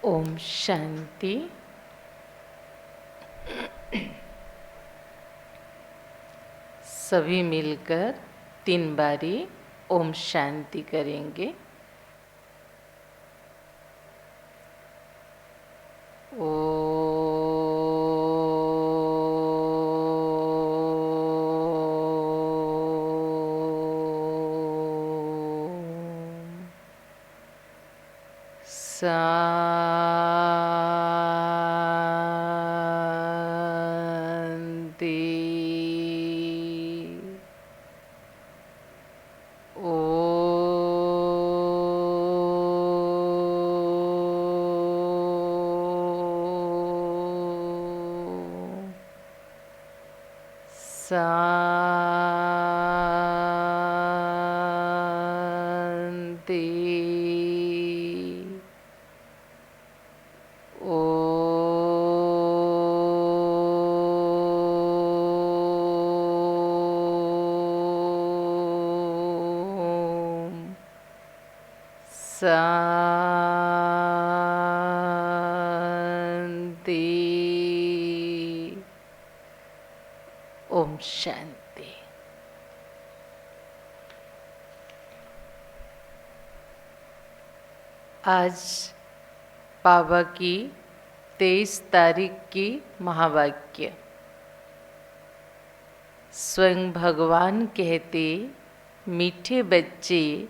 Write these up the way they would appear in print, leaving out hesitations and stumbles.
ओम शांति। सभी मिलकर 3 बारी ओम शांति करेंगे। शांति। ओम शांति। आज बाबा की 23 तारीख की महावाक्य। स्वयं भगवान कहते, मीठे बच्चे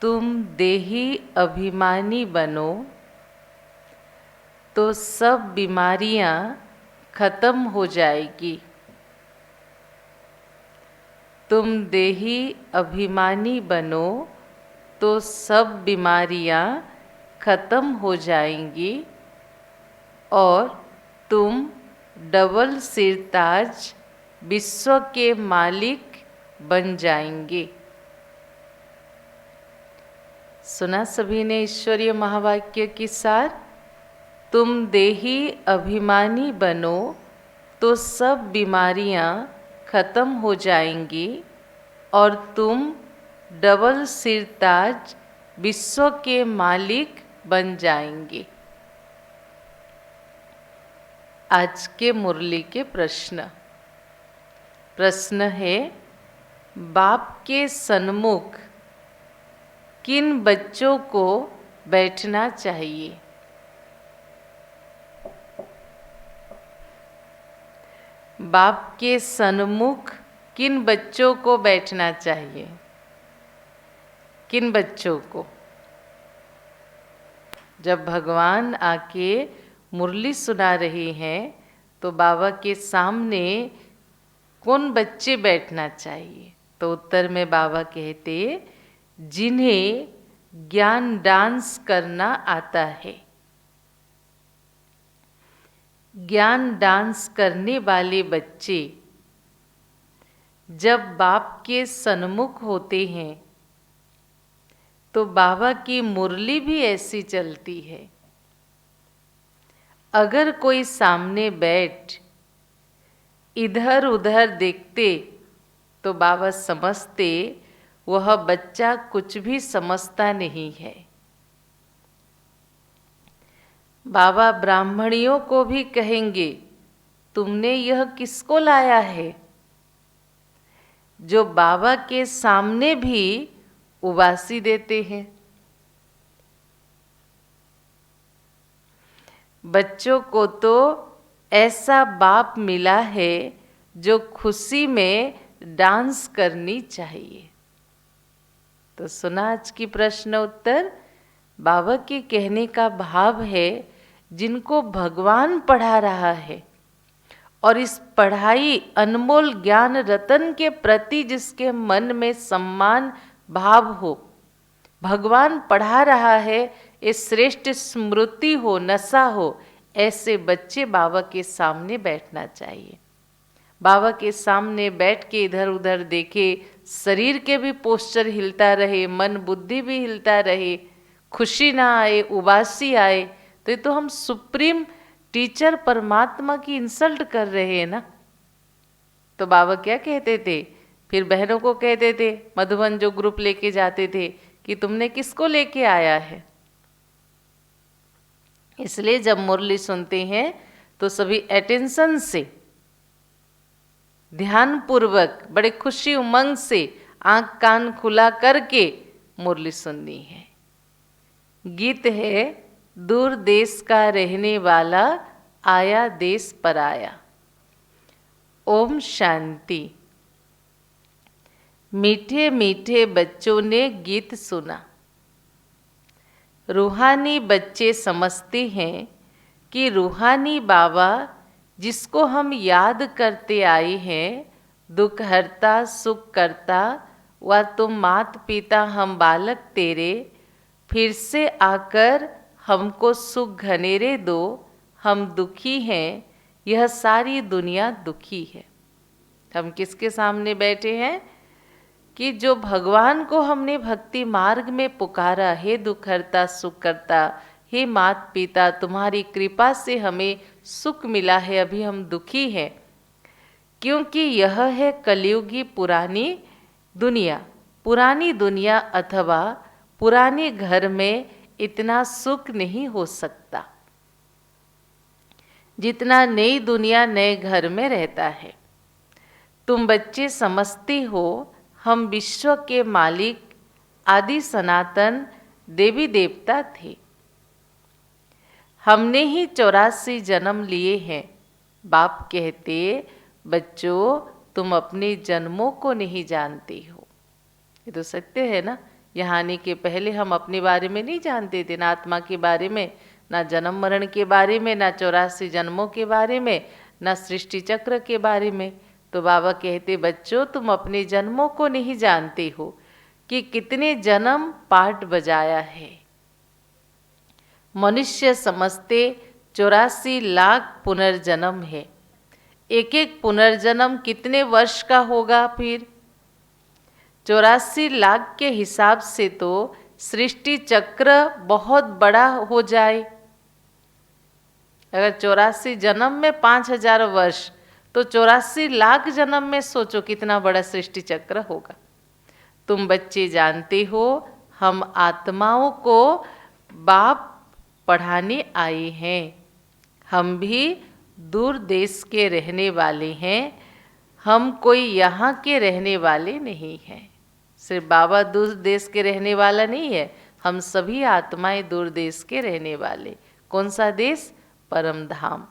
तुम देही अभिमानी बनो तो सब बीमारियां खत्म हो जाएगी। तुम देही अभिमानी बनो तो सब बीमारियां खत्म हो जाएंगी और तुम डबल सिरताज विश्व के मालिक बन जाएंगे। सुना सभी ने ईश्वरीय महावाक्य की सार। तुम देही अभिमानी बनो तो सब बीमारियां खत्म हो जाएंगी और तुम डबल सिरताज विश्व के मालिक बन जाएंगे। आज के मुरली के प्रश्न है, बाप के सन्मुख किन बच्चों को बैठना चाहिए? बाप के सन्मुख किन बच्चों को बैठना चाहिए? किन बच्चों को? जब भगवान आके मुरली सुना रहे हैं तो बाबा के सामने कौन बच्चे बैठना चाहिए? तो उत्तर में बाबा कहते, जिन्हें ज्ञान डांस करना आता है। ज्ञान डांस करने वाले बच्चे जब बाप के सन्मुख होते हैं तो बाबा की मुरली भी ऐसी चलती है। अगर कोई सामने बैठ इधर उधर देखते तो बाबा समझते वह बच्चा कुछ भी समझता नहीं है। बाबा ब्राह्मणियों को भी कहेंगे, तुमने यह किसको लाया है? जो बाबा के सामने भी उबासी देते हैं। बच्चों को तो ऐसा बाप मिला है जो खुशी में डांस करनी चाहिए। तो सुना आज की प्रश्न उत्तर। बाबा के कहने का भाव है, जिनको भगवान पढ़ा रहा है और इस पढ़ाई अनमोल ज्ञान रतन के प्रति जिसके मन में सम्मान भाव हो, भगवान पढ़ा रहा है, ये श्रेष्ठ स्मृति हो, नशा हो, ऐसे बच्चे बाबा के सामने बैठना चाहिए। बाबा के सामने बैठ के इधर उधर देखे, शरीर के भी पोस्चर हिलता रहे, मन बुद्धि भी हिलता रहे, खुशी ना आए, उबासी आए, तो ये तो हम सुप्रीम टीचर परमात्मा की इंसल्ट कर रहे हैं ना। तो बाबा क्या कहते थे? फिर बहनों को कहते थे, मधुबन जो ग्रुप लेके जाते थे, कि तुमने किसको लेके आया है? इसलिए जब मुरली सुनते हैं तो सभी अटेंशन से, ध्यान पूर्वक, बड़े खुशी उमंग से आंख कान खुला करके मुरली सुननी है। गीत है दूर देश का रहने वाला, आया देश पर आया। ओम शांति। मीठे मीठे बच्चों ने गीत सुना। रूहानी बच्चे समझते हैं कि रूहानी बाबा जिसको हम याद करते आए हैं, दुख हरता सुख करता, वह तुम मात पिता हम बालक तेरे, फिर से आकर हमको सुख घनेरे दो, हम दुखी हैं, यह सारी दुनिया दुखी है। हम किसके सामने बैठे हैं कि जो भगवान को हमने भक्ति मार्ग में पुकारा, हे दुख हरता सुख करता, हे मात पिता तुम्हारी कृपा से हमें सुख मिला है, अभी हम दुखी हैं, क्योंकि यह है कलयुगी पुरानी दुनिया। पुरानी दुनिया अथवा पुराने घर में इतना सुख नहीं हो सकता जितना नई दुनिया नए घर में रहता है। तुम बच्चे समझते हो हम विश्व के मालिक आदि सनातन देवी देवता थे। हमने ही 84 जन्म लिए हैं। बाप कहते बच्चों तुम अपने जन्मों को नहीं जानते हो। ये तो सत्य है ना। यहाँ आने के पहले हम अपने बारे में नहीं जानते थे, ना आत्मा के बारे में, ना जन्म मरण के बारे में, ना 84 जन्मों के बारे में, ना सृष्टि चक्र के बारे में। तो बाबा कहते बच्चों तुम अपने जन्मों को नहीं जानते हो कि कितने जन्म पाठ बजाया है। मनुष्य समझते 84 लाख पुनर्जन्म है। एक एक पुनर्जन्म कितने वर्ष का होगा? फिर 84 लाख के हिसाब से तो सृष्टि चक्र बहुत बड़ा हो जाए। अगर 84 जन्म में 5000 वर्ष, तो 84 लाख जन्म में सोचो कितना बड़ा सृष्टि चक्र होगा। तुम बच्चे जानते हो हम आत्माओं को बाप पढ़ाने आए हैं। हम भी दूर देश के रहने वाले हैं, हम कोई यहाँ के रहने वाले नहीं हैं। सिर्फ बाबा दूर देश के रहने वाला नहीं है, हम सभी आत्माएं दूर देश के रहने वाले। कौन सा देश? परम धाम।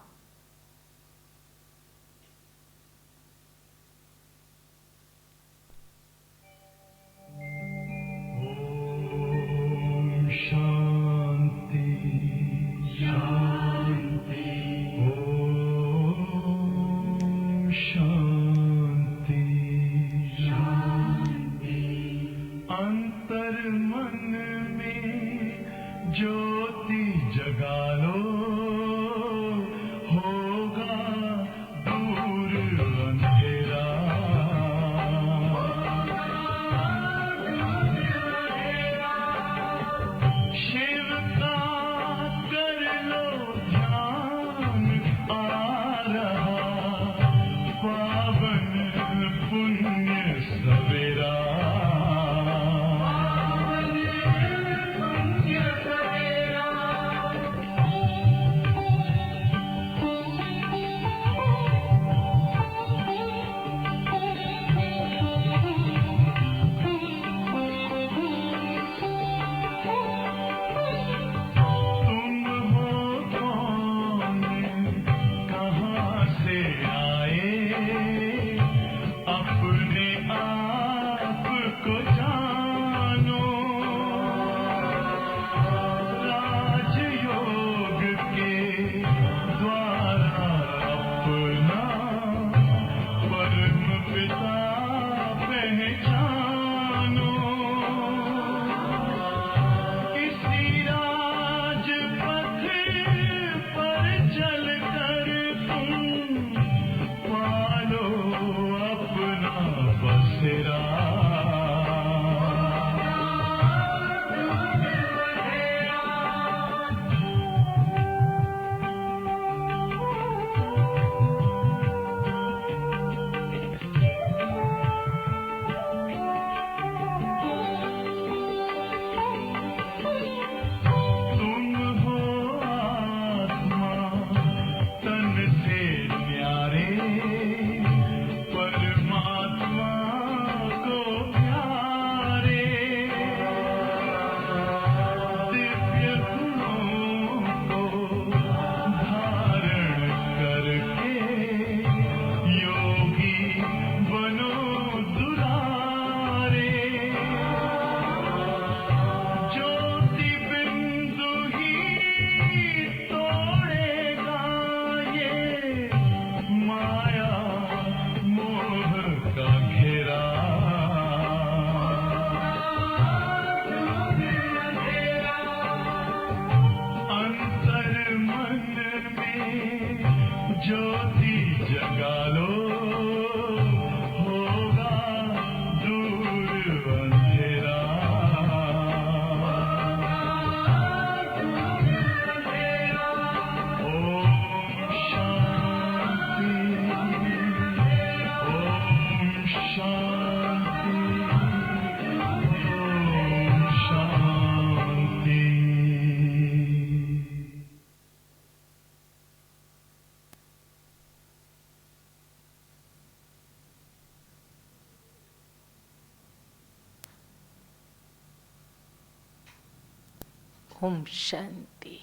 ओम शांति।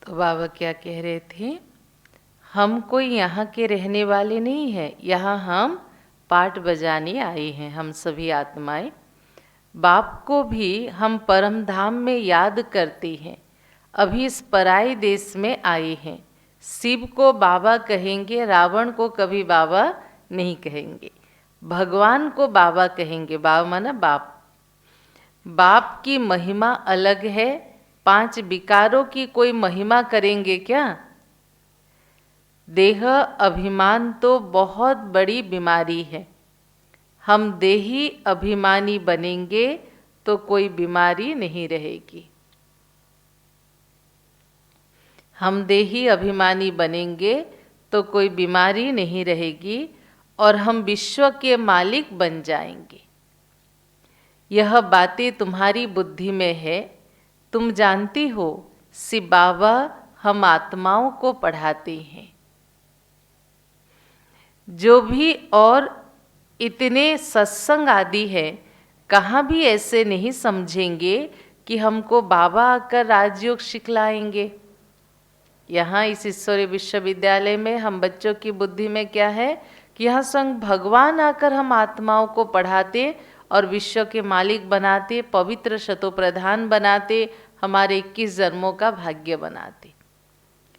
तो बाबा क्या कह रहे थे, हम कोई यहाँ के रहने वाले नहीं हैं, यहाँ हम पाठ बजाने आए हैं। हम सभी आत्माएं बाप को भी हम परम धाम में याद करते हैं। अभी इस पराई देश में आए हैं। शिव को बाबा कहेंगे, रावण को कभी बाबा नहीं कहेंगे। भगवान को बाबा कहेंगे। बाबा माना बाप। बाप की महिमा अलग है। 5 विकारों की कोई महिमा करेंगे क्या? देह अभिमान तो बहुत बड़ी बीमारी है। हम देही अभिमानी बनेंगे तो कोई बीमारी नहीं रहेगी। हम देही अभिमानी बनेंगे तो कोई बीमारी नहीं रहेगी और हम विश्व के मालिक बन जाएंगे। यह बातें तुम्हारी बुद्धि में है। तुम जानती हो शिव बाबा हम आत्माओं को पढ़ाते हैं। जो भी और इतने सत्संग आदि है, कहाँ भी ऐसे नहीं समझेंगे कि हमको बाबा आकर राजयोग सिखलाएंगे। यहाँ इस ईश्वरीय विश्वविद्यालय में हम बच्चों की बुद्धि में क्या है कि यहाँ स्वयं भगवान आकर हम आत्माओं को पढ़ाते और विश्व के मालिक बनाते, पवित्र शतोप्रधान बनाते, हमारे 21 जन्मों का भाग्य बनाते।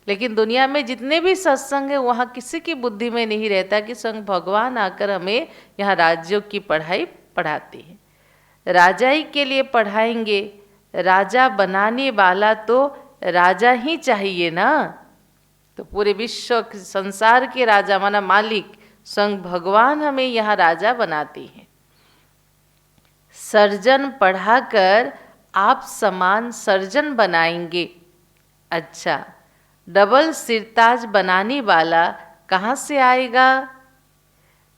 लेकिन दुनिया में जितने भी सत्संग है वहाँ किसी की बुद्धि में नहीं रहता कि स्वयं भगवान आकर हमें यहाँ राजयोग की पढ़ाई पढ़ाते हैं। राजाई के लिए पढ़ाएंगे। राजा बनाने वाला तो राजा ही चाहिए ना। तो पूरे विश्व संसार के राजा माना मालिक स्वयं भगवान हमें यहाँ राजा बनाते हैं। सर्जन पढ़ाकर आप समान सर्जन बनाएंगे। अच्छा, डबल सिरताज बनाने वाला कहाँ से आएगा?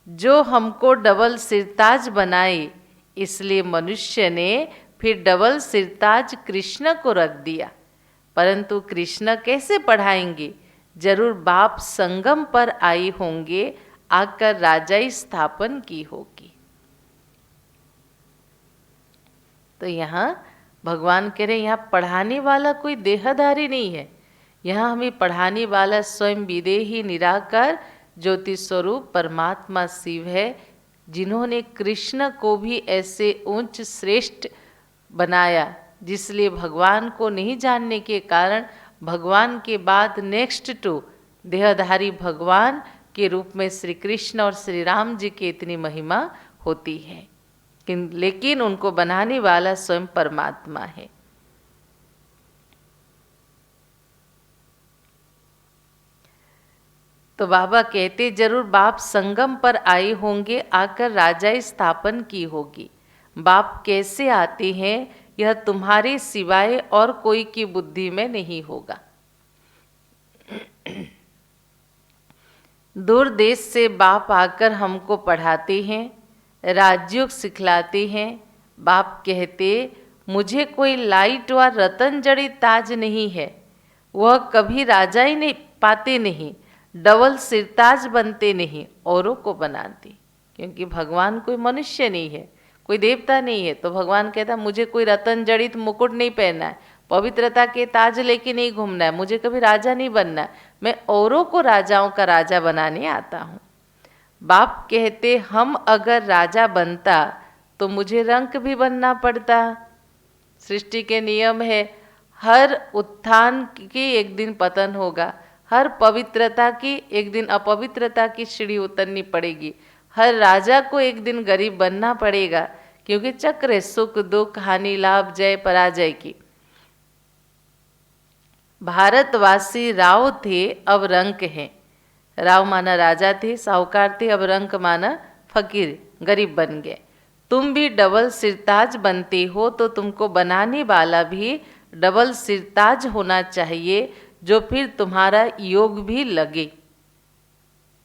जो हमको डबल सिरताज बनाए। इसलिए मनुष्य ने फिर डबल सिरताज कृष्ण को रख दिया। परंतु कृष्ण कैसे पढ़ाएंगे? जरूर बाप संगम पर आए होंगे, आकर राजाई स्थापन की होगी। तो यहाँ भगवान कह रहे यहाँ पढ़ाने वाला कोई देहधारी नहीं है। यहाँ हमें पढ़ाने वाला स्वयं विदेही निराकार ज्योति स्वरूप परमात्मा शिव है, जिन्होंने कृष्ण को भी ऐसे ऊंच श्रेष्ठ बनाया। जिसलिए भगवान को नहीं जानने के कारण भगवान के बाद नेक्स्ट टू देहधारी भगवान के रूप में श्री कृष्ण और श्री राम जी की इतनी महिमा होती है। लेकिन उनको बनाने वाला स्वयं परमात्मा है। तो बाबा कहते जरूर बाप संगम पर आए होंगे, आकर राजाई स्थापन की होगी। बाप कैसे आते हैं यह तुम्हारे सिवाय और कोई की बुद्धि में नहीं होगा। दूर देश से बाप आकर हमको पढ़ाते हैं, राजयोग सिखलाते हैं। बाप कहते मुझे कोई लाइट व रतन जड़ित ताज नहीं है। वह कभी राजा ही नहीं पाते नहीं, डबल सिरताज बनते नहीं, औरों को बनाते। क्योंकि भगवान कोई मनुष्य नहीं है, कोई देवता नहीं है। तो भगवान कहता मुझे कोई रतन जड़ित मुकुट नहीं पहनना है, पवित्रता के ताज लेके नहीं घूमना है, मुझे कभी राजा नहीं बनना है। मैं औरों को राजाओं का राजा बनाने आता हूँ। बाप कहते हम अगर राजा बनता तो मुझे रंक भी बनना पड़ता। सृष्टि के नियम है, हर उत्थान की एक दिन पतन होगा, हर पवित्रता की एक दिन अपवित्रता की सीढ़ी उतरनी पड़ेगी, हर राजा को एक दिन गरीब बनना पड़ेगा। क्योंकि चक्र है सुख दुख हानि लाभ जय पराजय की। भारतवासी राव थे, अब रंक हैं। राव माना राजा थे, साहूकार थे, अब रंक माना फकीर, गरीब बन गए। तुम भी डबल सिरताज बनते हो तो तुमको बनाने वाला भी डबल सिरताज होना चाहिए, जो फिर तुम्हारा योग भी लगे।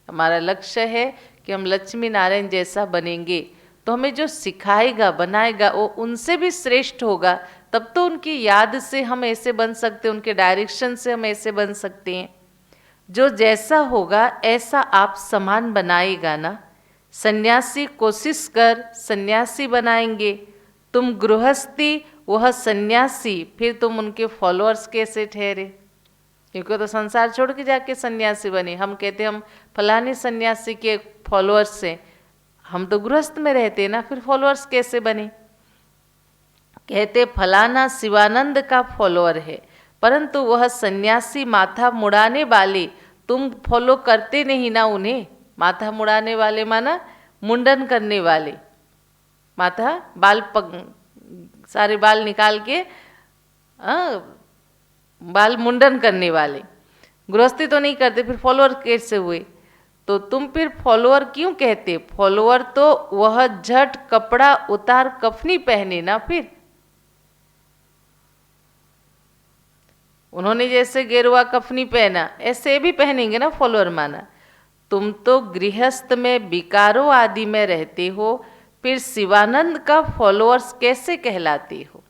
हमारा लक्ष्य है कि हम लक्ष्मी नारायण जैसा बनेंगे, तो हमें जो सिखाएगा बनाएगा वो उनसे भी श्रेष्ठ होगा। तब तो उनकी याद से हम ऐसे बन सकते हैं, उनके डायरेक्शन से हम ऐसे बन सकते हैं। जो जैसा होगा ऐसा आप समान बनाएगा ना। सन्यासी कोशिश कर सन्यासी बनाएंगे, तुम गृहस्थी वह सन्यासी, फिर तुम उनके फॉलोअर्स कैसे ठहरे? क्योंकि तो संसार छोड़ के जाके सन्यासी बने। हम कहते हम फलाने सन्यासी के फॉलोअर्स से, हम तो गृहस्थ में रहते ना, फिर फॉलोअर्स कैसे बने? कहते फलाना शिवानंद का फॉलोअर है, परंतु वह सन्यासी माथा मुड़ाने वाले, तुम फॉलो करते नहीं ना उन्हें। माथा मुड़ाने वाले माना मुंडन करने वाले, माथा सारे बाल निकाल के बाल मुंडन करने वाले, गृहस्थी तो नहीं करते, फिर फॉलोअर कैसे हुए? तो तुम फिर फॉलोअर क्यों कहते? फॉलोअर तो वह झट कपड़ा उतार कफनी पहने ना, फिर उन्होंने जैसे गेरुआ कफनी पहना ऐसे भी पहनेंगे ना फॉलोअर माना। तुम तो गृहस्थ में विकारों आदि में रहते हो, फिर शिवानंद का फॉलोअर्स कैसे कहलाते हो?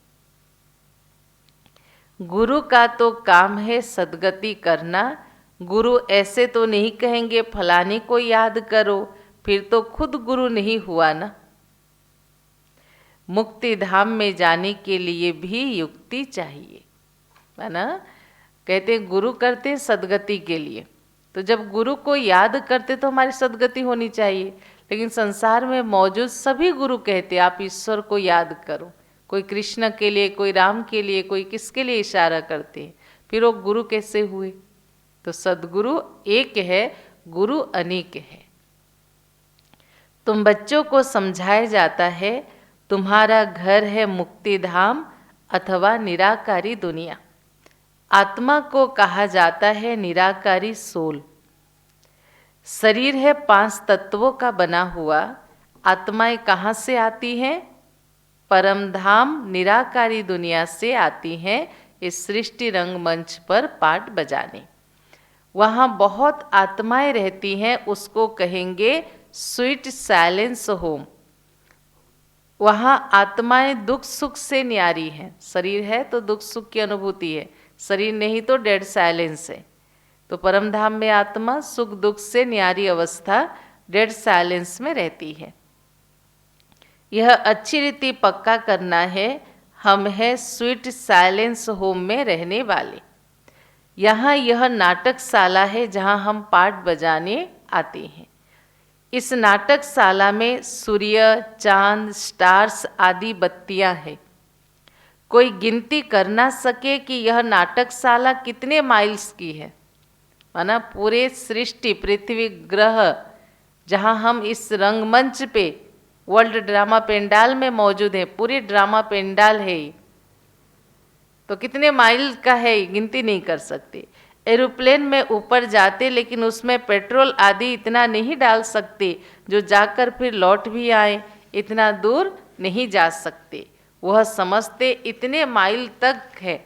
गुरु का तो काम है सद्गति करना, गुरु ऐसे तो नहीं कहेंगे फलाने को याद करो, फिर तो खुद गुरु नहीं हुआ ना। मुक्ति धाम में जाने के लिए भी युक्ति चाहिए, है ना। कहते गुरु करते सद्गति के लिए, तो जब गुरु को याद करते तो हमारी सद्गति होनी चाहिए। लेकिन संसार में मौजूद सभी गुरु कहते आप ईश्वर को याद करो, कोई कृष्ण के लिए, कोई राम के लिए, कोई किसके लिए इशारा करते हैं, फिर वो गुरु कैसे हुए? तो सद्गुरु एक है, गुरु अनेक है। तुम बच्चों को समझाया जाता है तुम्हारा घर है मुक्ति धाम अथवा निराकारी दुनिया। आत्मा को कहा जाता है निराकारी सोल। शरीर है 5 तत्वों का बना हुआ। आत्माएं कहाँ से आती हैं? परम धाम निराकारी दुनिया से आती हैं इस सृष्टि रंगमंच पर पाठ बजाने। वहाँ बहुत आत्माएं रहती हैं, उसको कहेंगे स्वीट साइलेंस होम। वहाँ आत्माएं दुख सुख से न्यारी हैं। शरीर है तो दुख सुख की अनुभूति है, शरीर नहीं तो डेड साइलेंस है। तो परम धाम में आत्मा सुख दुख से न्यारी अवस्था डेड साइलेंस में रहती है। यह अच्छी रीति पक्का करना है, हम है स्वीट साइलेंस होम में रहने वाले। यहाँ यह नाटकशाला है जहाँ हम पाठ बजाने आते हैं। इस नाटकशाला में सूर्य, चांद, स्टार्स आदि बत्तियां हैं। कोई गिनती कर ना सके कि यह नाटकशाला कितने माइल्स की है, माना पूरे सृष्टि पृथ्वी ग्रह जहाँ हम इस रंगमंच पे वर्ल्ड ड्रामा पेंडाल में मौजूद है, पूरे ड्रामा पेंडाल है, तो कितने माइल का है गिनती नहीं कर सकते। एरोप्लेन में ऊपर जाते लेकिन उसमें पेट्रोल आदि इतना नहीं डाल सकते जो जाकर फिर लौट भी आए, इतना दूर नहीं जा सकते। वह समझते इतने माइल तक है,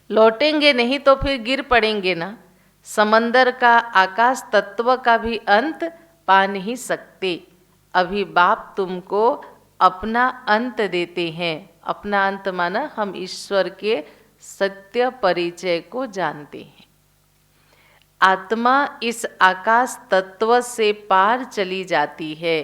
लौटेंगे नहीं तो फिर गिर पड़ेंगे ना। समंदर का, आकाश तत्व का भी अंत पा नहीं सकते। अभी बाप तुमको अपना अंत देते हैं। अपना अंत माना हम ईश्वर के सत्य परिचय को जानते हैं। आत्मा इस आकाश तत्व से पार चली जाती है।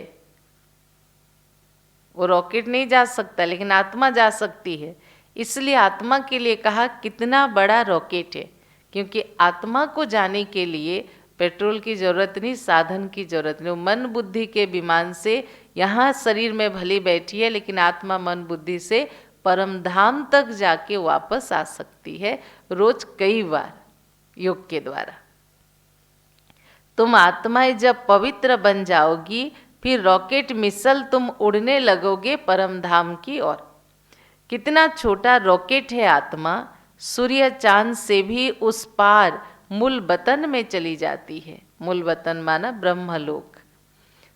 वो रॉकेट नहीं जा सकता लेकिन आत्मा जा सकती है। इसलिए आत्मा के लिए कहा कितना बड़ा रॉकेट है, क्योंकि आत्मा को जाने के लिए पेट्रोल की जरूरत नहीं, साधन की जरूरत नहीं। मन बुद्धि के विमान से यहाँ शरीर में भली बैठी है, लेकिन आत्मा मन बुद्धि से परम धाम तक जाके वापस आ सकती है, रोज कई बार योग के द्वारा। तुम आत्माएं जब पवित्र बन जाओगी, फिर रॉकेट मिसल तुम उड़ने लगोगे परम धाम की ओर। कितना छोटा रॉकेट है आत्मा, सूर्य चांद से भी उस पार मूल वतन में चली जाती है। मूल वतन माना ब्रह्मलोक।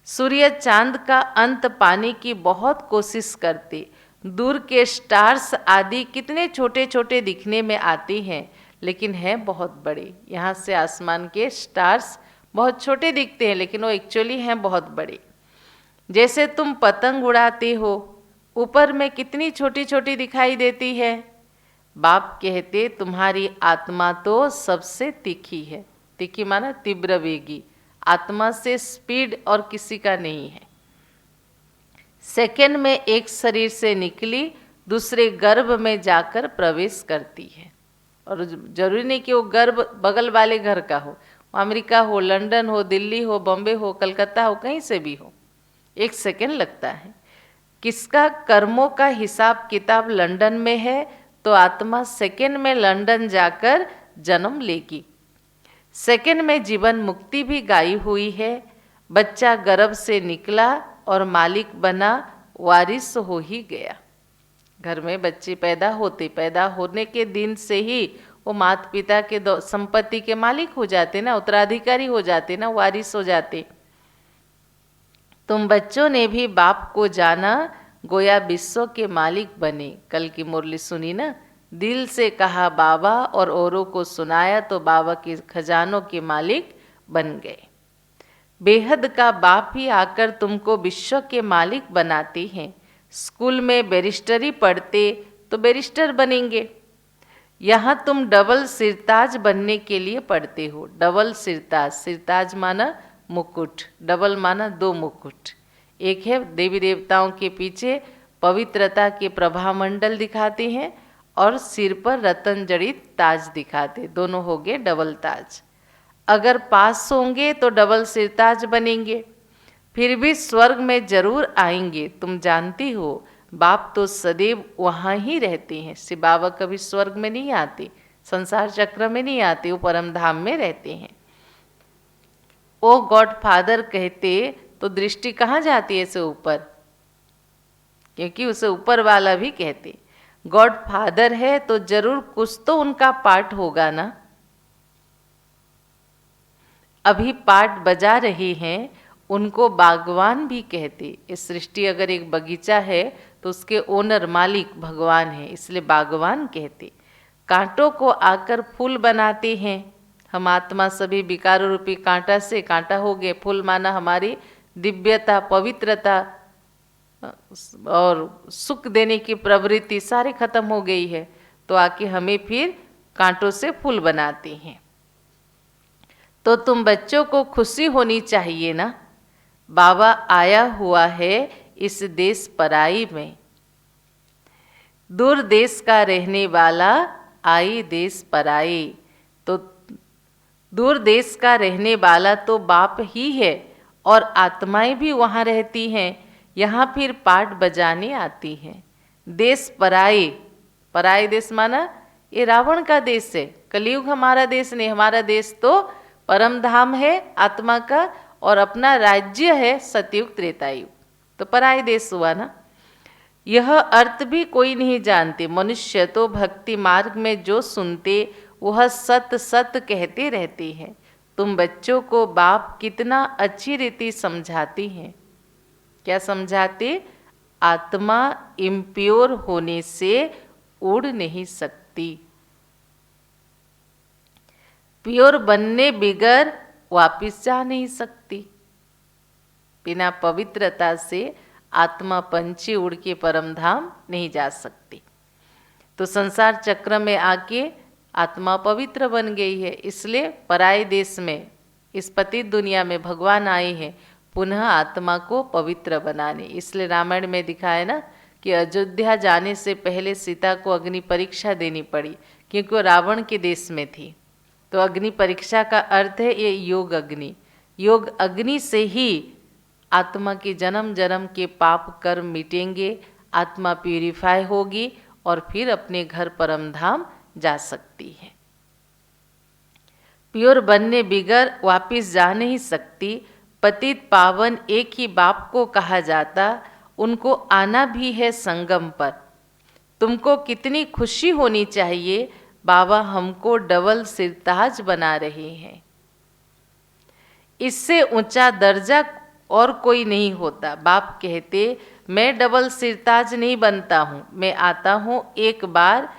सूर्य चांद का अंत पाने की बहुत कोशिश करते। दूर के स्टार्स आदि कितने छोटे छोटे दिखने में आते हैं, लेकिन हैं बहुत बड़े। यहाँ से आसमान के स्टार्स बहुत छोटे दिखते हैं, लेकिन वो एक्चुअली हैं बहुत बड़े। जैसे तुम पतंग उड़ाते हो, ऊपर में कितनी छोटी छोटी दिखाई देती है। बाप कहते तुम्हारी आत्मा तो सबसे तीखी है। तीखी माना तीव्र वेगी। आत्मा से स्पीड और किसी का नहीं है। सेकंड में एक शरीर से निकली दूसरे गर्भ में जाकर प्रवेश करती है। और जरूरी नहीं कि वो गर्भ बगल वाले घर का हो, अमेरिका हो, लंदन हो, दिल्ली हो, बॉम्बे हो, कलकत्ता हो, कहीं से भी हो, 1 सेकंड लगता है। किसका कर्मों का हिसाब किताब लंदन में है तो आत्मा सेकंड में लंदन जाकर जन्म लेगी। सेकंड में जीवन मुक्ति भी गाई हुई है। बच्चा गर्भ से निकला और मालिक बना, वारिस हो ही गया। घर में बच्चे पैदा होने के दिन से ही वो माता पिता के संपत्ति के मालिक हो जाते ना, उत्तराधिकारी हो जाते ना, वारिस हो जाते। तुम बच्चों ने भी बाप को जाना, गोया विश्व के मालिक बने। कल की मुरली सुनी ना, दिल से कहा बाबा और औरों को सुनाया तो बाबा के खजानों के मालिक बन गए। बेहद का बाप ही आकर तुमको विश्व के मालिक बनाते हैं। स्कूल में बैरिस्टरी पढ़ते तो बैरिस्टर बनेंगे। यहाँ तुम डबल सिरताज बनने के लिए पढ़ते हो। डबल सिरताज, सिरताज माना मुकुट, डबल माना 2 मुकुट। एक है देवी देवताओं के पीछे पवित्रता के प्रभामंडल दिखाते हैं और सिर पर रतन जड़ित ताज दिखाते, दोनों हो गए डबल ताज। अगर पास होंगे तो डबल सिरताज बनेंगे, फिर भी स्वर्ग में जरूर आएंगे। तुम जानती हो बाप तो सदैव वहाँ ही रहते हैं। श्री बाबा कभी स्वर्ग में नहीं आते, संसार चक्र में नहीं आते, वो परम धाम में रहते हैं। ओ गॉड फादर कहते तो दृष्टि कहाँ जाती है? से ऊपर, क्योंकि उसे ऊपर वाला भी कहते। गॉड फादर है तो जरूर कुछ तो उनका पार्ट होगा ना। अभी पार्ट बजा रहे हैं, उनको बागवान भी कहते। इस सृष्टि अगर एक बगीचा है तो उसके ओनर मालिक भगवान है, इसलिए बागवान कहते। कांटों को आकर फूल बनाते हैं। हम आत्मा सभी विकार रूपी कांटा से कांटा हो गए। फूल माना हमारी दिव्यता, पवित्रता और सुख देने की प्रवृत्ति सारी खत्म हो गई है, तो आके हमें फिर कांटों से फूल बनाते हैं। तो तुम बच्चों को खुशी होनी चाहिए ना। बाबा आया हुआ है इस देश पराई में। दूर देश का रहने वाला आई देश पराई। तो दूर देश का रहने वाला तो बाप ही है और आत्माएं भी वहाँ रहती हैं। यहाँ फिर पाठ बजाने आती हैं। देश पराई, पराई देश माना ये रावण का देश है। कलयुग हमारा देश नहीं, हमारा देश तो परम धाम है आत्मा का, और अपना राज्य है सतयुग त्रेतायुग। तो पराई देश हुआ ना। यह अर्थ भी कोई नहीं जानते। मनुष्य तो भक्ति मार्ग में जो सुनते वह सत सत कहते रहते हैं। तुम बच्चों को बाप कितना अच्छी रीति समझाती हैं। क्या समझाते? आत्मा इम्प्योर होने से उड़ नहीं सकती। प्योर बनने बिगर वापिस जा नहीं सकती। बिना पवित्रता से आत्मा पंछी उड़ के परम धाम नहीं जा सकती। तो संसार चक्र में आके आत्मा पवित्र बन गई है। इसलिए पराये देश में, इस पतित दुनिया में भगवान आए हैं पुनः आत्मा को पवित्र बनाने। इसलिए रामायण में दिखाया ना कि अयोध्या जाने से पहले सीता को अग्नि परीक्षा देनी पड़ी, क्योंकि वो रावण के देश में थी। तो अग्नि परीक्षा का अर्थ है ये योग अग्नि। योग अग्नि से ही आत्मा के जन्म जन्म के पाप कर्म मिटेंगे, आत्मा प्यूरिफाई होगी और फिर अपने घर परम धाम जा सकती है। प्योर बनने बिगर वापिस जा नहीं सकती। पतित पावन एक ही बाप को कहा जाता, उनको आना भी है संगम पर। तुमको कितनी खुशी होनी चाहिए, बाबा हमको डबल सिरताज बना रहे हैं। इससे ऊंचा दर्जा और कोई नहीं होता। बाप कहते मैं डबल सिरताज नहीं बनता हूँ, मैं आता हूँ एक बार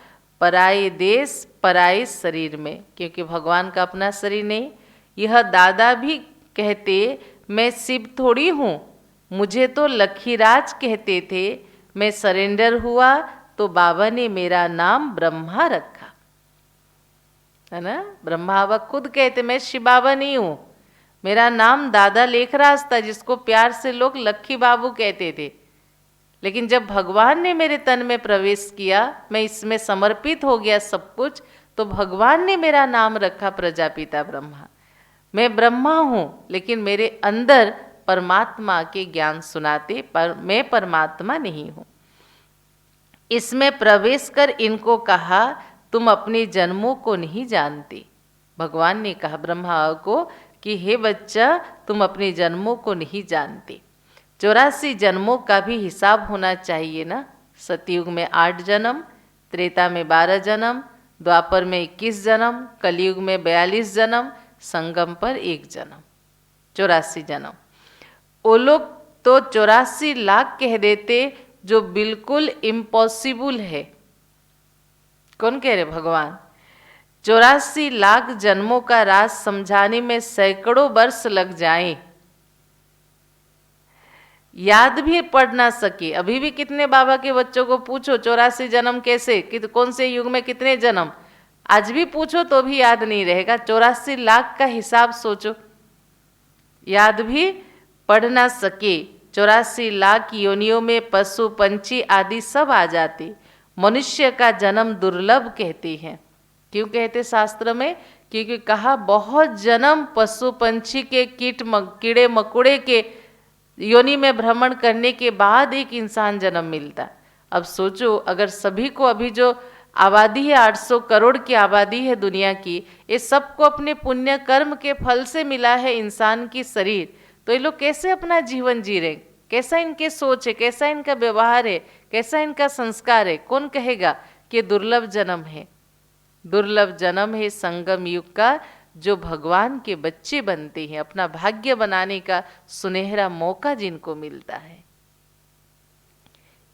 पराये देश पराये शरीर में, क्योंकि भगवान का अपना शरीर नहीं। यह दादा भी कहते मैं शिव थोड़ी हूँ, मुझे तो लखीराज कहते थे। मैं सरेंडर हुआ तो बाबा ने मेरा नाम ब्रह्मा रखा, है ना। ब्रह्मा बाबा खुद कहते मैं शिव बाबा नहीं हूँ, मेरा नाम दादा लेखराज था, जिसको प्यार से लोग लक्की बाबू कहते थे। लेकिन जब भगवान ने मेरे तन में प्रवेश किया, मैं इसमें समर्पित हो गया सब कुछ, तो भगवान ने मेरा नाम रखा प्रजापिता ब्रह्मा। मैं ब्रह्मा हूँ, लेकिन मेरे अंदर परमात्मा के ज्ञान सुनाते, पर मैं परमात्मा नहीं हूँ। इसमें प्रवेश कर इनको कहा, तुम अपने जन्मों को नहीं जानते। भगवान ने कहा ब्रह्मा को कि हे बच्चा, तुम अपने जन्मों को नहीं जानते। 84 जन्मों का भी हिसाब होना चाहिए ना। सतयुग में 8 जन्म, त्रेता में 12 जन्म, द्वापर में 21 जन्म, कलयुग में 42 जन्म, संगम पर 1 जन्म, 84 जन्म। वो लोग तो 84 लाख कह देते, जो बिल्कुल इम्पॉसिबल है। कौन कह रहे? भगवान। 84 लाख जन्मों का राज समझाने में सैकड़ों वर्ष लग जाएं, याद भी पढ़ ना सके। अभी भी कितने बाबा के बच्चों को पूछो 84 जन्म कैसे, कौन से युग में कितने जन्म, आज भी पूछो तो भी याद नहीं रहेगा। 84 लाख का हिसाब सोचो, याद भी पढ़ ना सके। 84 लाख योनियों में पशु पंछी आदि सब आ जाते। मनुष्य का जन्म दुर्लभ कहते हैं। क्यों कहते शास्त्र में? क्योंकि कहा बहुत जन्म पशु पंछी के, कीड़े मकोड़े के योनि में भ्रमण करने के बाद एक इंसान जन्म मिलता। अब सोचो, अगर सभी को, अभी जो आबादी है 800 करोड़ की आबादी है दुनिया की, ये सबको अपने पुण्य कर्म के फल से मिला है इंसान की शरीर, तो ये लोग कैसे अपना जीवन जी रहे? कैसा इनके सोच है, कैसा इनका व्यवहार है, कैसा इनका संस्कार है? कौन कहेगा कि दुर्लभ जन्म है? दुर्लभ जन्म है संगम युग का, जो भगवान के बच्चे बनते हैं, अपना भाग्य बनाने का सुनहरा मौका जिनको मिलता है।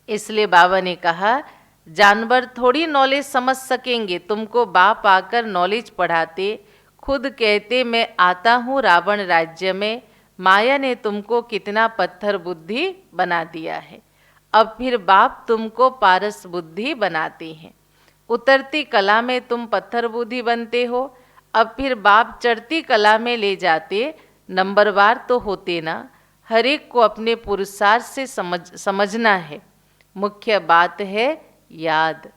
इसलिए बाबा ने कहा, जानवर थोड़ी नॉलेज समझ सकेंगे, तुमको बाप आकर नॉलेज पढ़ाते। खुद कहते मैं आता हूँ रावण राज्य में, माया ने तुमको कितना पत्थर बुद्धि बना दिया है। अब फिर बाप तुमको पारस बुद्धि बनाते हैं। उतरती कला में तुम पत्थर बुद्धि बनते हो, अब फिर बाप चढ़ती कला में ले जाते। नंबरवार तो होते ना, हर एक को अपने पुरुषार्थ से समझना है। मुख्य बात है याद।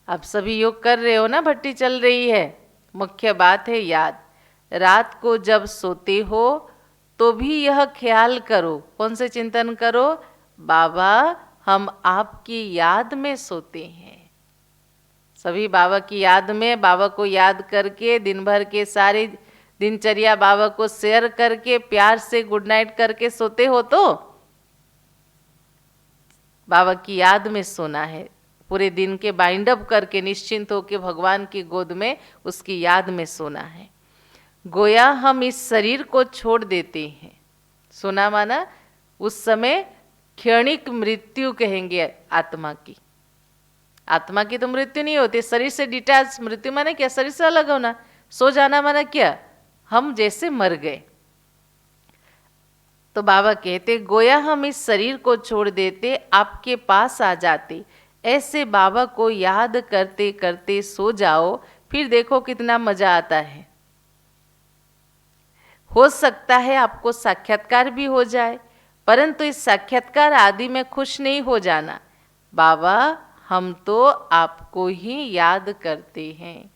आप सभी योग कर रहे हो ना, भट्टी चल रही है। मुख्य बात है याद। रात को जब सोते हो तो भी यह ख्याल करो, कौन से चिंतन करो? बाबा हम आपकी याद में सोते हैं। सभी बाबा की याद में, बाबा को याद करके, दिन भर के सारी दिनचर्या बाबा को शेयर करके, प्यार से गुड नाइट करके सोते हो तो बाबा की याद में सोना है। पूरे दिन के बाइंड अप करके निश्चिंत होकर भगवान की गोद में उसकी याद में सोना है। गोया हम इस शरीर को छोड़ देते हैं। सोना माना उस समय क्षणिक मृत्यु कहेंगे आत्मा की। आत्मा की तो मृत्यु नहीं होती, शरीर से डिटैच। मृत्यु माने क्या? शरीर से अलग होना। सो जाना माना क्या? हम जैसे मर गए। तो बाबा कहते गोया हम इस शरीर को छोड़ देते, आपके पास आ जाते। ऐसे बाबा को याद करते करते सो जाओ, फिर देखो कितना मजा आता है। हो सकता है आपको साक्षात्कार भी हो जाए, परंतु इस साक्षात्कार आदि में खुश नहीं हो जाना। बाबा हम तो आपको ही याद करते हैं,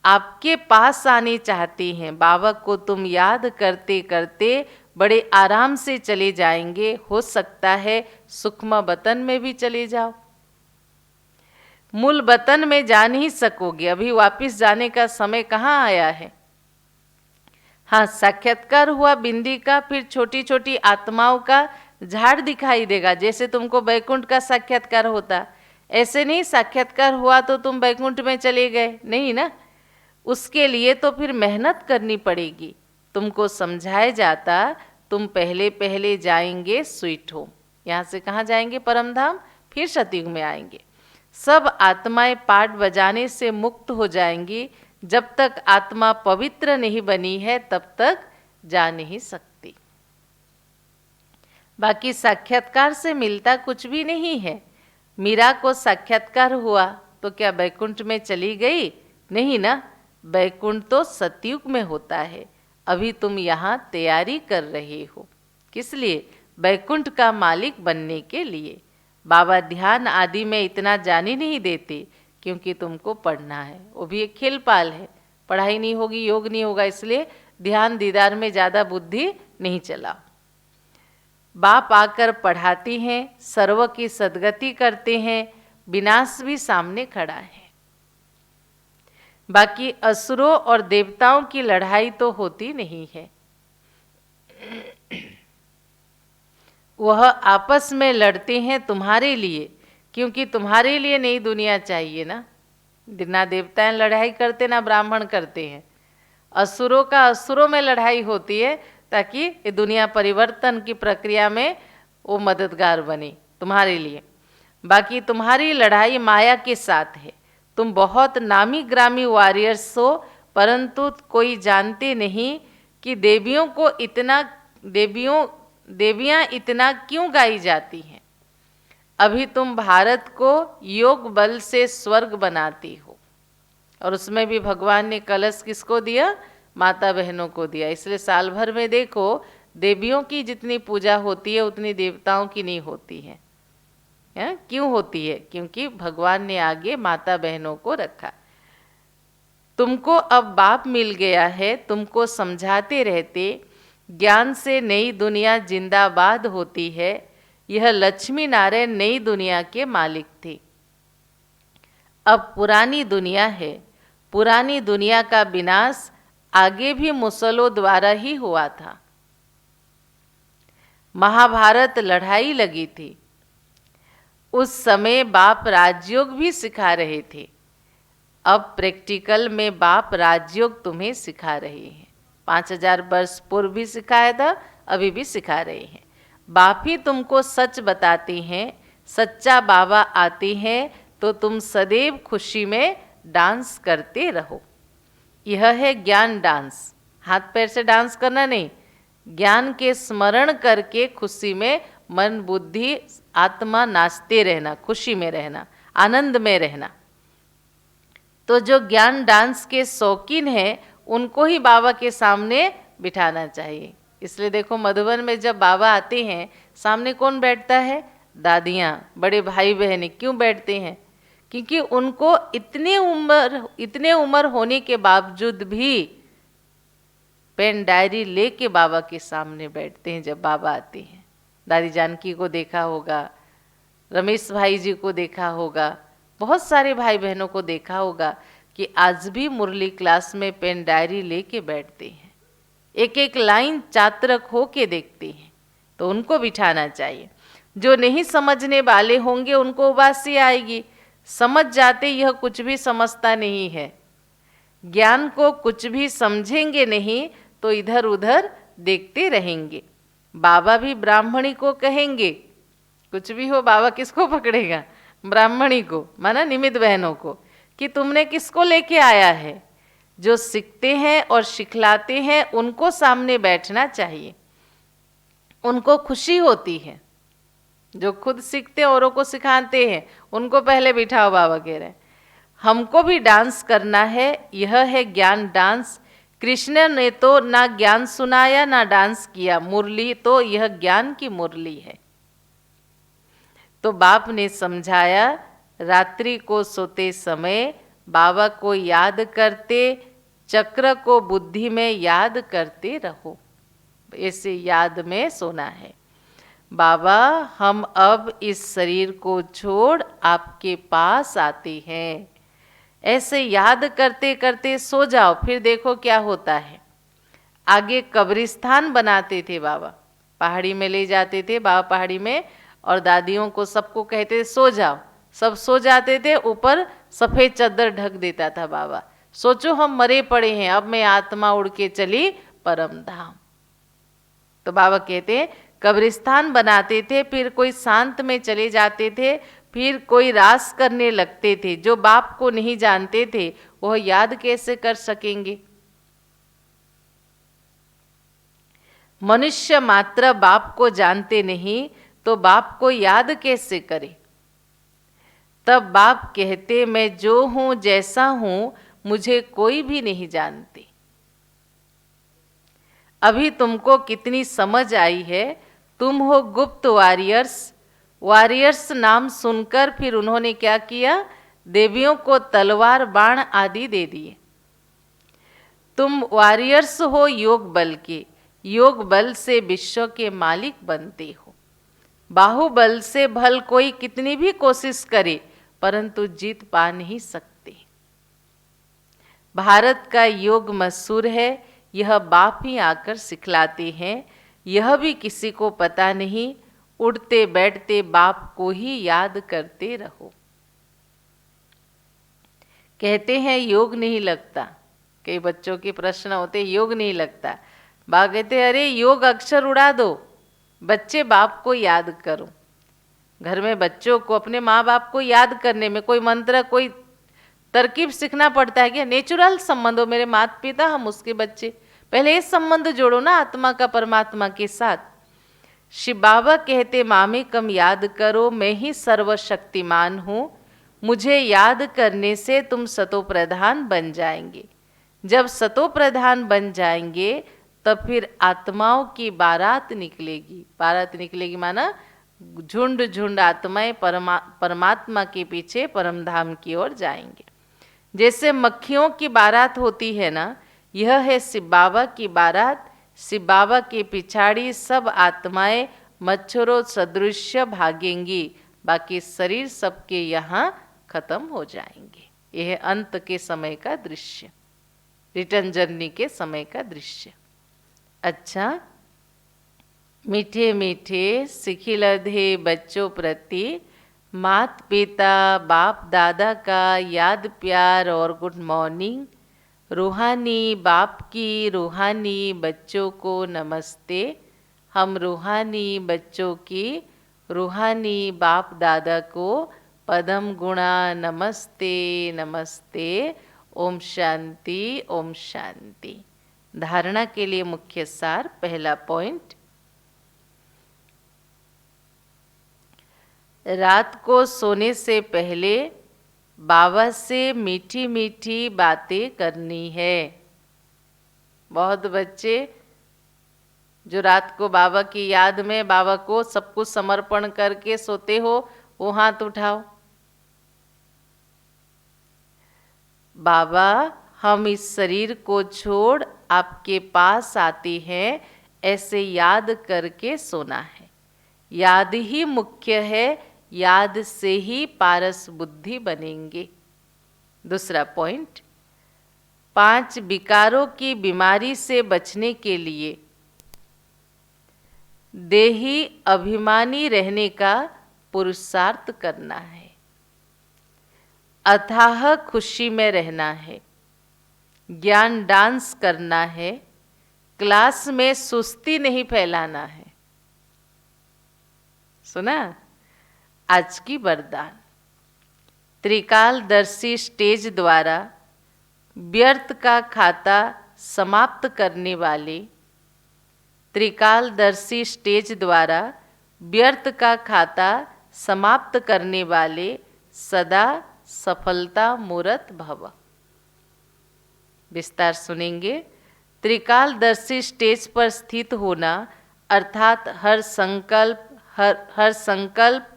आपके पास आने चाहते हैं। बाबा को तुम याद करते करते बड़े आराम से चले जाएंगे। हो सकता है सूक्ष्म वतन में भी चले जाओ, मूल वतन में जा नहीं सकोगे। अभी वापस जाने का समय कहाँ आया है। हाँ, साक्षात्कार हुआ बिंदी का, फिर छोटी छोटी आत्माओं का झाड़ दिखाई देगा। जैसे तुमको वैकुंठ का साक्षात्कार होता, ऐसे नहीं साक्षात्कार हुआ तो तुम वैकुंठ में चले गए, नहीं ना। उसके लिए तो फिर मेहनत करनी पड़ेगी। तुमको समझाया जाता, तुम पहले पहले जाएंगे स्वीट होम, यहाँ से कहाँ जाएंगे? परम धाम, फिर सतयुग में आएंगे। सब आत्माएं पाठ बजाने से मुक्त हो जाएंगी। जब तक आत्मा पवित्र नहीं बनी है तब तक जा नहीं सकती। बाकी साक्षात्कार से मिलता कुछ भी नहीं है। मीरा को साक्षात्कार हुआ तो क्या बैकुंठ में चली गई? नहीं ना। बैकुंठ तो सतयुग में होता है। अभी तुम यहाँ तैयारी कर रहे हो, किस लिए? बैकुंठ का मालिक बनने के लिए। बाबा ध्यान आदि में इतना जान ही नहीं देते, क्योंकि तुमको पढ़ना है। वो भी एक खेल पाल है, पढ़ाई नहीं होगी, योग नहीं होगा, इसलिए ध्यान दीदार में ज़्यादा बुद्धि नहीं चला। बाप आकर पढ़ाती हैं, सर्व की सद्गति करते हैं, विनाश भी सामने खड़ा है। बाकी असुरों और देवताओं की लड़ाई तो होती नहीं है, वह आपस में लड़ते हैं तुम्हारे लिए, क्योंकि तुम्हारे लिए नई दुनिया चाहिए ना। ना देवताएं लड़ाई करते ना ब्राह्मण करते हैं, असुरों का असुरों में लड़ाई होती है, ताकि ये दुनिया परिवर्तन की प्रक्रिया में वो मददगार बने तुम्हारे लिए। बाकी तुम्हारी लड़ाई माया के साथ है। तुम बहुत नामी ग्रामी वॉरियर्स हो, परंतु कोई जानते नहीं कि देवियां इतना क्यों गाई जाती हैं। अभी तुम भारत को योग बल से स्वर्ग बनाती हो, और उसमें भी भगवान ने कलश किसको दिया? माता बहनों को दिया। इसलिए साल भर में देखो, देवियों की जितनी पूजा होती है उतनी देवताओं की नहीं होती है। क्यों होती है? क्योंकि भगवान ने आगे माता बहनों को रखा। तुमको अब बाप मिल गया है, तुमको समझाते रहते, ज्ञान से नई दुनिया जिंदाबाद होती है। यह लक्ष्मी नारायण नई दुनिया के मालिक थे। अब पुरानी दुनिया है, पुरानी दुनिया का विनाश आगे भी मुसलों द्वारा ही हुआ था। महाभारत लड़ाई लगी थी, उस समय बाप राजयोग भी सिखा रहे थे। अब प्रैक्टिकल में बाप राजयोग तुम्हें सिखा रहे हैं। 5000 वर्ष पूर्व भी सिखाया था, अभी भी सिखा रहे हैं। बाप ही तुमको सच बताते हैं। सच्चा बाबा आते हैं तो तुम सदैव खुशी में डांस करते रहो। यह है ज्ञान डांस। हाथ पैर से डांस करना नहीं, ज्ञान के स्मरण करके खुशी में मन बुद्धि आत्मा नाचते रहना, खुशी में रहना, आनंद में रहना। तो जो ज्ञान डांस के शौकीन हैं उनको ही बाबा के सामने बिठाना चाहिए। इसलिए देखो, मधुबन में जब बाबा आते हैं सामने कौन बैठता है? दादियाँ, बड़े भाई बहन। क्यों बैठते हैं? क्योंकि उनको इतने उम्र होने के बावजूद भी पेन डायरी लेके बाबा के सामने बैठते हैं। जब बाबा आते हैं, दादी जानकी को देखा होगा, रमेश भाई जी को देखा होगा, बहुत सारे भाई बहनों को देखा होगा कि आज भी मुरली क्लास में पेन डायरी लेके बैठते हैं, एक एक लाइन चातरक होके देखते हैं। तो उनको बिठाना चाहिए। जो नहीं समझने वाले होंगे उनको उबासी आएगी, समझ जाते यह कुछ भी समझता नहीं है। ज्ञान को कुछ भी समझेंगे नहीं तो इधर उधर देखते रहेंगे। बाबा भी ब्राह्मणी को कहेंगे, कुछ भी हो बाबा किसको पकड़ेगा? ब्राह्मणी को, माना निमित्त बहनों को, कि तुमने किसको लेके आया है। जो सीखते हैं और सिखलाते हैं उनको सामने बैठना चाहिए, उनको खुशी होती है। जो खुद सीखते औरों को सिखाते हैं उनको पहले बिठाओ। बाबा कह रहे हैं हमको भी डांस करना है, यह है ज्ञान डांस। कृष्ण ने तो ना ज्ञान सुनाया ना डांस किया, मुरली तो यह ज्ञान की मुरली है। तो बाप ने समझाया, रात्रि को सोते समय बाबा को याद करते, चक्र को बुद्धि में याद करते रहो। ऐसे याद में सोना है। बाबा हम अब इस शरीर को छोड़ आपके पास आते हैं। ऐसे याद करते करते सो जाओ, फिर देखो क्या होता है। आगे कब्रिस्तान बनाते थे बाबा, पहाड़ी में ले जाते थे बाबा, पहाड़ी में, और दादियों को सबको कहते थे सो जाओ। सब सो जाते थे, ऊपर सफ़ेद चादर ढक देता था बाबा। सोचो हम मरे पड़े हैं, अब मैं आत्मा उड़ के चली परम धाम। तो बाबा कहते हैं कब्रिस्तान बनाते थे, फिर कोई शांत में चले जाते थे, फिर कोई रास करने लगते थे। जो बाप को नहीं जानते थे वह याद कैसे कर सकेंगे? मनुष्य मात्र बाप को जानते नहीं तो बाप को याद कैसे करे? तब बाप कहते मैं जो हूँ जैसा हूँ मुझे कोई भी नहीं जानते। अभी तुमको कितनी समझ आई है, तुम हो गुप्त वॉरियर्स। वॉरियर्स नाम सुनकर फिर उन्होंने क्या किया, देवियों को तलवार बाण आदि दे दिए। तुम वॉरियर्स हो योग बल के, योग बल से विश्व के मालिक बनते हो। बाहुबल से भल कोई कितनी भी कोशिश करे परंतु जीत पा नहीं सकते। भारत का योग मशहूर है, यह बाप ही आकर सिखलाते हैं, यह भी किसी को पता नहीं। उठते बैठते बाप को ही याद करते रहो। कहते हैं योग नहीं लगता, कई बच्चों के प्रश्न होते योग नहीं लगता। बाप कहते अरे योग अक्षर उड़ा दो, बच्चे बाप को याद करो। घर में बच्चों को अपने माँ बाप को याद करने में कोई मंत्र कोई तरकीब सीखना पड़ता है क्या? नेचुरल संबंध हो, मेरे माता पिता हम उसके बच्चे, पहले ये संबंध जोड़ो ना आत्मा का परमात्मा के साथ। शिव बाबा कहते मामे कम याद करो, मैं ही सर्वशक्तिमान हूँ। मुझे याद करने से तुम सतो प्रधान बन जाएंगे। जब सतो प्रधान बन जाएंगे तब फिर आत्माओं की बारात निकलेगी। बारात निकलेगी माना झुंड झुंड आत्माएं परमात्मा के पीछे परमधाम की ओर जाएंगे। जैसे मक्खियों की बारात होती है ना, यह है शिव बाबा की बारात। शिव बाबा के पिछाड़ी सब आत्माएं मच्छरों सदृश भागेंगी, बाकी शरीर सबके यहाँ खत्म हो जाएंगे। यह अंत के समय का दृश्य, रिटर्न जर्नी के समय का दृश्य। अच्छा, मीठे मीठे सिखिलधे बच्चों प्रति मात पिता बाप दादा का याद प्यार और गुड मॉर्निंग। रूहानी बाप की रूहानी बच्चों को नमस्ते। हम रूहानी बच्चों की रूहानी बाप दादा को पदम गुणा नमस्ते नमस्ते। ओम शांति ओम शांति। धारणा के लिए मुख्य सार, पहला पॉइंट, रात को सोने से पहले बाबा से मीठी मीठी बातें करनी है। बहुत बच्चे जो रात को बाबा की याद में बाबा को सब कुछ समर्पण करके सोते हो, वो हाथ उठाओ। बाबा हम इस शरीर को छोड़ आपके पास आते हैं, ऐसे याद करके सोना है। याद ही मुख्य है, याद से ही पारस बुद्धि बनेंगे। दूसरा पॉइंट, 5 विकारों की बीमारी से बचने के लिए देही अभिमानी रहने का पुरुषार्थ करना है। अथाह खुशी में रहना है, ज्ञान डांस करना है, क्लास में सुस्ती नहीं फैलाना है। सुना? आज की वरदान, त्रिकालदर्शी स्टेज द्वारा व्यर्थ का खाता समाप्त करने वाले, त्रिकालदर्शी स्टेज द्वारा व्यर्थ का खाता समाप्त करने वाले सदा सफलता मूर्त भव। विस्तार सुनेंगे। त्रिकालदर्शी स्टेज पर स्थित होना अर्थात हर संकल्प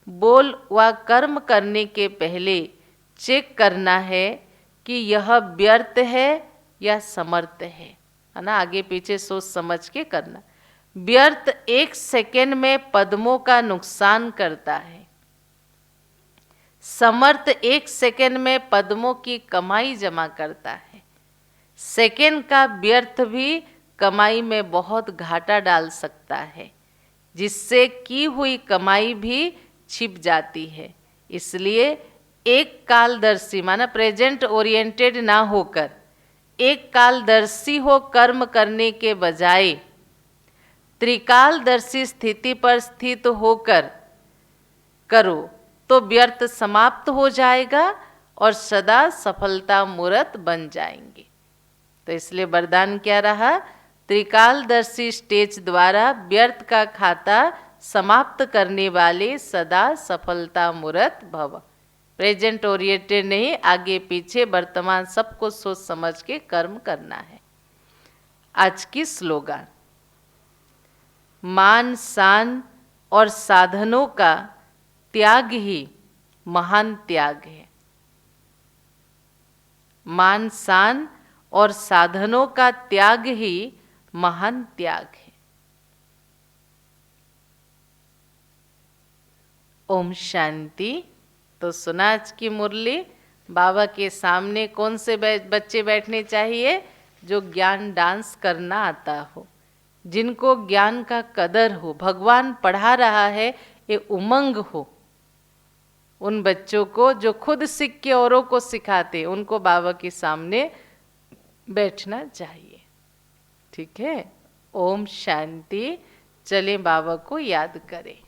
बोल व कर्म करने के पहले चेक करना है कि यह व्यर्थ है या समर्थ है ना? आगे पीछे सोच समझ के करना। व्यर्थ 1 सेकेंड में पद्मों का नुकसान करता है, समर्थ 1 सेकेंड में पद्मों की कमाई जमा करता है। सेकेंड का व्यर्थ भी कमाई में बहुत घाटा डाल सकता है, जिससे की हुई कमाई भी छिप जाती है। इसलिए एक कालदर्शी माना प्रेजेंट ओरिएंटेड ना होकर एक कालदर्शी हो कर्म करने के बजाय त्रिकालदर्शी स्थिति पर स्थित होकर करो तो व्यर्थ समाप्त हो जाएगा और सदा सफलता मूर्त बन जाएंगे। तो इसलिए वरदान क्या रहा? त्रिकालदर्शी स्टेज द्वारा व्यर्थ का खाता समाप्त करने वाले सदा सफलता मूर्त भव। प्रेजेंट ओरिएंटेड नहीं, आगे पीछे वर्तमान सबको सोच समझ के कर्म करना है। आज की स्लोगन, मान शान और साधनों का त्याग ही महान त्याग है। मान शान और साधनों का त्याग ही महान त्याग है। ओम शांति। तो सुना आज की मुरली। बाबा के सामने कौन से बच्चे बैठने चाहिए? जो ज्ञान डांस करना आता हो, जिनको ज्ञान का कदर हो, भगवान पढ़ा रहा है ये उमंग हो। उन बच्चों को जो खुद सीख के औरों को सिखाते, उनको बाबा के सामने बैठना चाहिए। ठीक है। ओम शांति। चलें बाबा को याद करें।